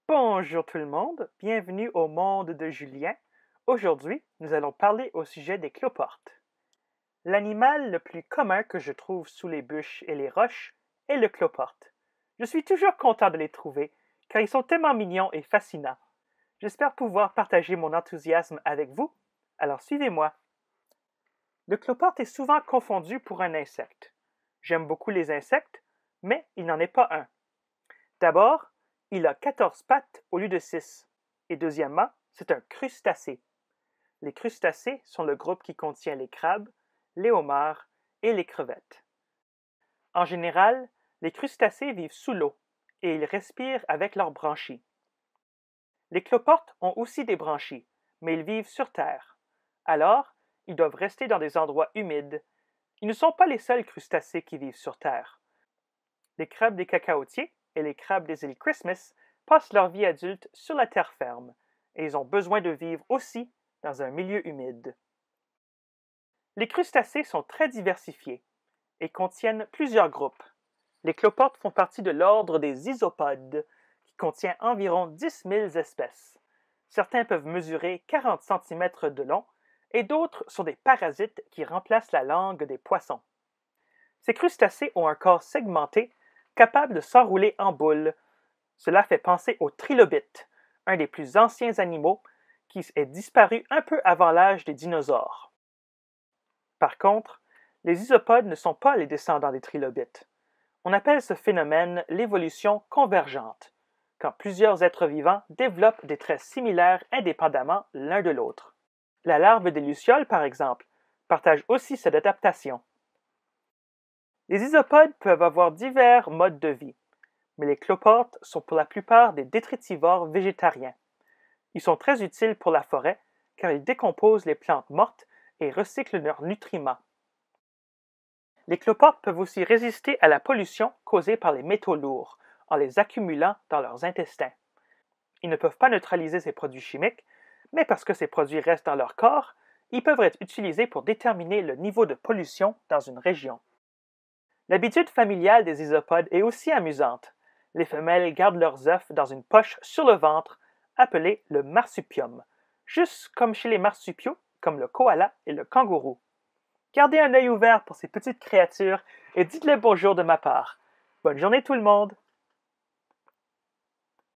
Bonjour tout le monde, bienvenue au monde de Julien. Aujourd'hui, nous allons parler au sujet des cloportes. L'animal le plus commun que je trouve sous les bûches et les roches est le cloporte. Je suis toujours content de les trouver, car ils sont tellement mignons et fascinants. J'espère pouvoir partager mon enthousiasme avec vous, alors suivez-moi. Le cloporte est souvent confondu pour un insecte. J'aime beaucoup les insectes, mais il n'en est pas un. D'abord, il a 14 pattes au lieu de 6. Et deuxièmement, c'est un crustacé. Les crustacés sont le groupe qui contient les crabes, les homards et les crevettes. En général, les crustacés vivent sous l'eau et ils respirent avec leurs branchies. Les cloportes ont aussi des branchies, mais ils vivent sur terre. Alors, ils doivent rester dans des endroits humides. Ils ne sont pas les seuls crustacés qui vivent sur terre. Les crabes des cacaotiers et les crabes des îles Christmas passent leur vie adulte sur la terre ferme, et ils ont besoin de vivre aussi dans un milieu humide. Les crustacés sont très diversifiés et contiennent plusieurs groupes. Les cloportes font partie de l'ordre des isopodes, qui contient environ 10 000 espèces. Certains peuvent mesurer 40 cm de long, et d'autres sont des parasites qui remplacent la langue des poissons. Ces crustacés ont un corps segmenté, capable de s'enrouler en boule. Cela fait penser au trilobite, un des plus anciens animaux qui est disparu un peu avant l'âge des dinosaures. Par contre, les isopodes ne sont pas les descendants des trilobites. On appelle ce phénomène l'évolution convergente, quand plusieurs êtres vivants développent des traits similaires indépendamment l'un de l'autre. La larve des lucioles, par exemple, partage aussi cette adaptation. Les isopodes peuvent avoir divers modes de vie, mais les cloportes sont pour la plupart des détritivores végétariens. Ils sont très utiles pour la forêt car ils décomposent les plantes mortes et recyclent leurs nutriments. Les cloportes peuvent aussi résister à la pollution causée par les métaux lourds en les accumulant dans leurs intestins. Ils ne peuvent pas neutraliser ces produits chimiques, mais parce que ces produits restent dans leur corps, ils peuvent être utilisés pour déterminer le niveau de pollution dans une région. L'habitude familiale des isopodes est aussi amusante. Les femelles gardent leurs œufs dans une poche sur le ventre, appelée le marsupium, juste comme chez les marsupiaux, comme le koala et le kangourou. Gardez un œil ouvert pour ces petites créatures et dites-les bonjour de ma part. Bonne journée tout le monde!